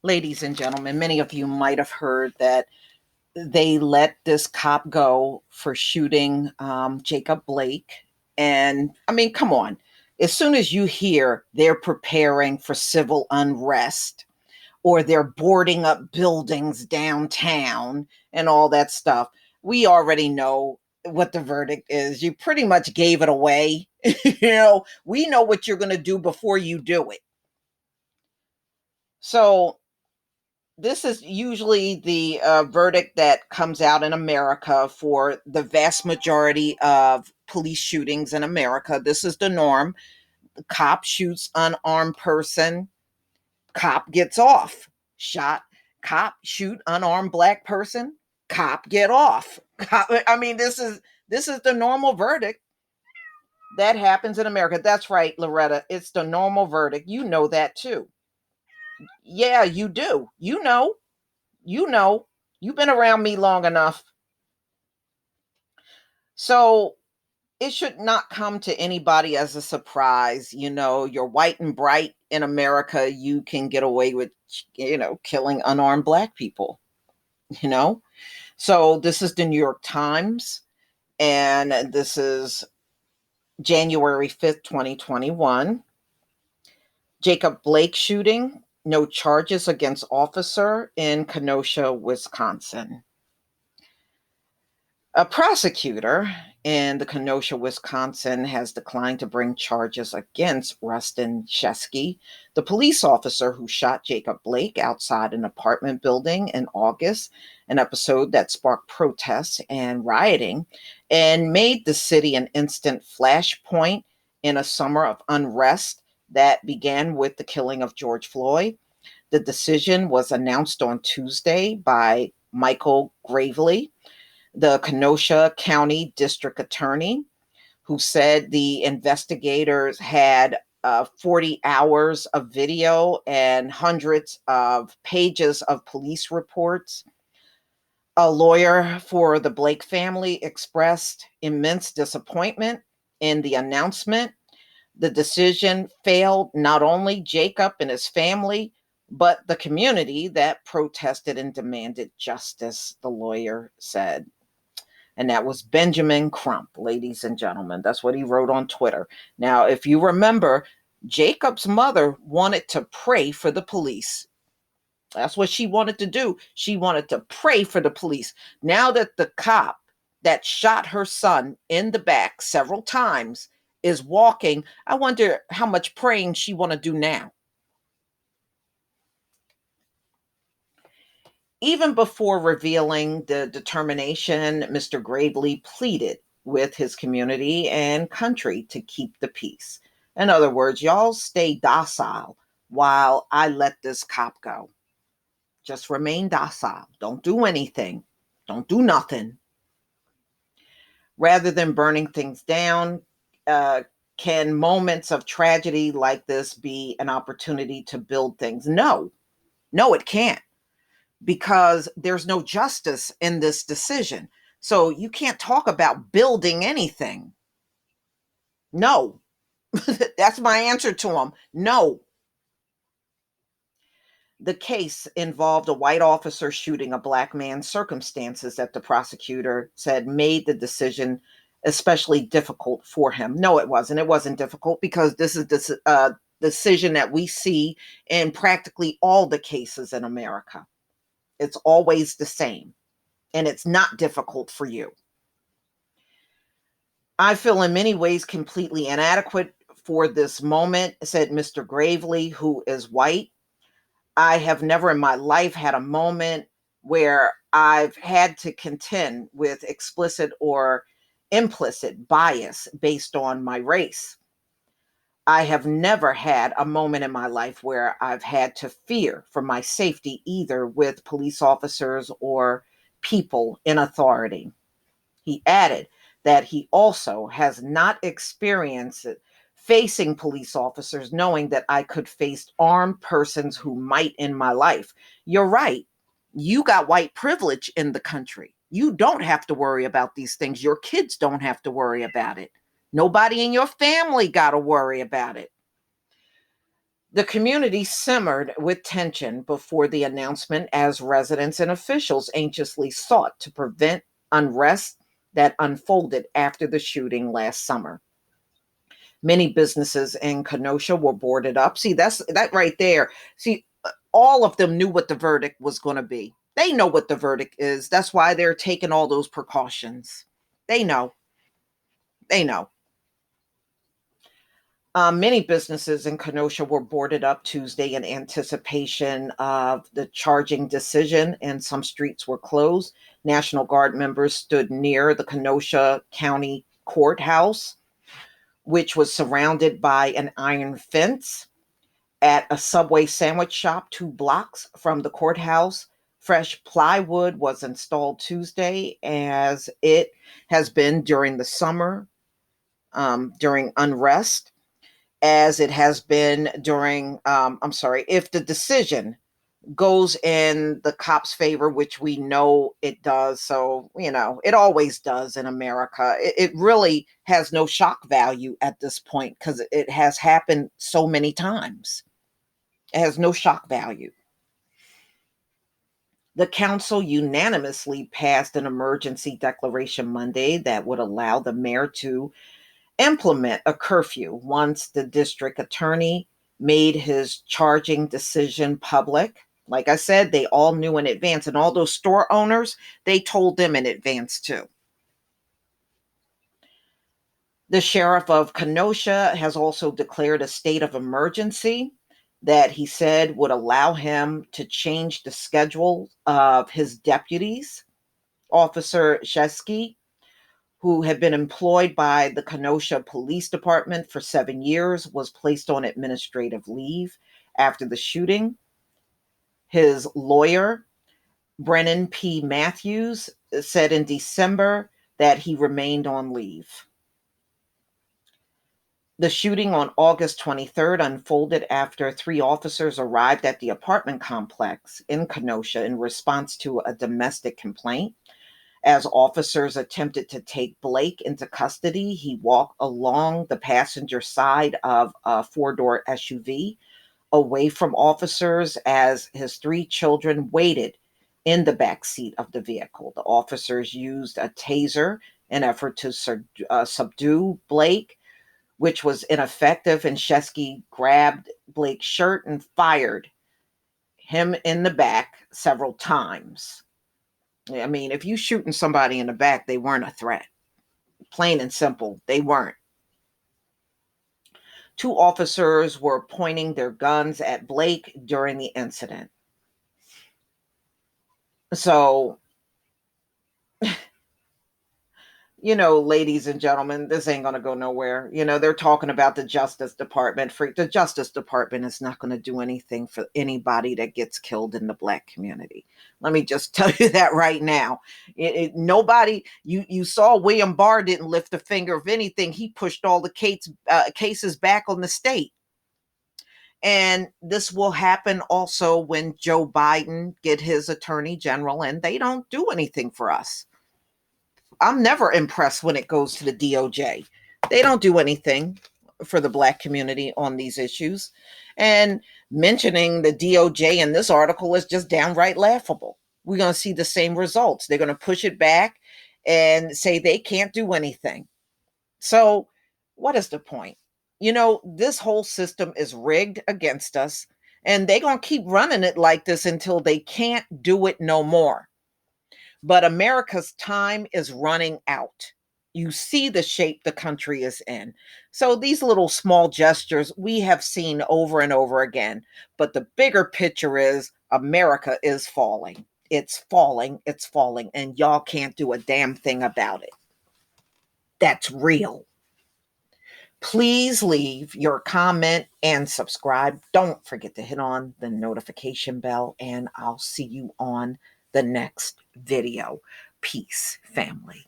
Ladies and gentlemen, many of you might have heard that they let this cop go for shooting Jacob Blake. And I mean, come on. As soon as you hear they're preparing for civil unrest or they're boarding up buildings downtown and all that stuff, we already know what the verdict is. You pretty much gave it away. We know what you're going to do before you do it. So this is usually the verdict that comes out in America for the vast majority of police shootings in America. This is the norm. The cop shoots unarmed person, cop gets off. Shot, cop shoot unarmed black person, cop get off. I mean, this is the normal verdict that happens in America. That's right, Loretta. It's the normal verdict. You know that too. Yeah, you do. You know, you've been around me long enough. So it should not come to anybody as a surprise. You're white and bright in America. You can get away with, killing unarmed black people, you know? So this is the New York Times, and this is January 5th, 2021. Jacob Blake shooting, no charges against officer in Kenosha, Wisconsin. A prosecutor in the Kenosha, Wisconsin, has declined to bring charges against Rusten Sheskey, the police officer who shot Jacob Blake outside an apartment building in August, an episode that sparked protests and rioting and made the city an instant flashpoint in a summer of unrest that began with the killing of George Floyd. The decision was announced on Tuesday by Michael Gravely, the Kenosha County District Attorney, who said the investigators had 40 hours of video and hundreds of pages of police reports. A lawyer for the Blake family expressed immense disappointment in the announcement. The decision failed not only Jacob and his family, but the community that protested and demanded justice, the lawyer said. And that was Benjamin Crump, ladies and gentlemen. That's what he wrote on Twitter. Now, if you remember, Jacob's mother wanted to pray for the police. That's what she wanted to do. She wanted to pray for the police. Now that the cop that shot her son in the back several times is walking, I wonder how much praying she want to do now. Even before revealing the determination, Mr. Gravely pleaded with his community and country to keep the peace. In other words, y'all stay docile while I let this cop go. Just remain docile. Don't do anything. Don't do nothing. Rather than burning things down, can moments of tragedy like this be an opportunity to build things? No, it can't, because there's no justice in this decision. So you can't talk about building anything. No, that's my answer to him. No. The case involved a white officer shooting a black man, circumstances that the prosecutor said made the decision especially difficult for him. No, it wasn't. It wasn't difficult because this is this decision that we see in practically all the cases in America. It's always the same, and it's not difficult for you. I feel in many ways completely inadequate for this moment, said Mr. Gravely, who is white. I have never in my life had a moment where I've had to contend with explicit or implicit bias based on my race. I have never had a moment in my life where I've had to fear for my safety, either with police officers or people in authority. He added that he also has not experienced it facing police officers, knowing that I could face armed persons who might in my life. You're right. You got white privilege in the country. You don't have to worry about these things. Your kids don't have to worry about it. Nobody in your family got to worry about it. The community simmered with tension before the announcement as residents and officials anxiously sought to prevent unrest that unfolded after the shooting last summer. Many businesses in Kenosha were boarded up. See, that's that right there. See, all of them knew what the verdict was going to be. They know what the verdict is. That's why they're taking all those precautions. They know. They know. Many businesses in Kenosha were boarded up Tuesday in anticipation of the charging decision, and some streets were closed. National Guard members stood near the Kenosha County Courthouse, which was surrounded by an iron fence. At a Subway sandwich shop 2 blocks from the courthouse, fresh plywood was installed Tuesday, as it has been during the summer, during unrest, as it has been during, if the decision goes in the cops' favor, which we know it does. So, it always does in America. It really has no shock value at this point because it has happened so many times. It has no shock value. The council unanimously passed an emergency declaration Monday that would allow the mayor to implement a curfew once the district attorney made his charging decision public. Like I said, they all knew in advance, and all those store owners, they told them in advance too. The sheriff of Kenosha has also declared a state of emergency that he said would allow him to change the schedule of his deputies. Officer Sheskey, who had been employed by the Kenosha Police Department for 7 years, was placed on administrative leave after the shooting. His lawyer, Brennan P. Matthews, said in December that he remained on leave. The shooting on August 23rd unfolded after 3 officers arrived at the apartment complex in Kenosha in response to a domestic complaint. As officers attempted to take Blake into custody, he walked along the passenger side of a 4-door SUV away from officers as his 3 children waited in the back seat of the vehicle. The officers used a taser in effort to subdue Blake, which was ineffective, and Sheskey grabbed Blake's shirt and fired him in the back several times. I mean, if you shooting somebody in the back, they weren't a threat. Plain and simple, they weren't. 2 officers were pointing their guns at Blake during the incident. So, ladies and gentlemen, this ain't going to go nowhere. They're talking about the Justice Department. The Justice Department is not going to do anything for anybody that gets killed in the Black community. Let me just tell you that right now. Nobody, you saw William Barr didn't lift a finger of anything. He pushed all the cases back on the state. And this will happen also when Joe Biden get his attorney general, and they don't do anything for us. I'm never impressed when it goes to the DOJ. They don't do anything for the Black community on these issues. And mentioning the DOJ in this article is just downright laughable. We're going to see the same results. They're going to push it back and say they can't do anything. So, what is the point? This whole system is rigged against us, and they're going to keep running it like this until they can't do it no more. But America's time is running out. You see the shape the country is in. So these little small gestures we have seen over and over again. But the bigger picture is America is falling. It's falling. It's falling. And y'all can't do a damn thing about it. That's real. Please leave your comment and subscribe. Don't forget to hit on the notification bell, and I'll see you on the next video. Peace, family.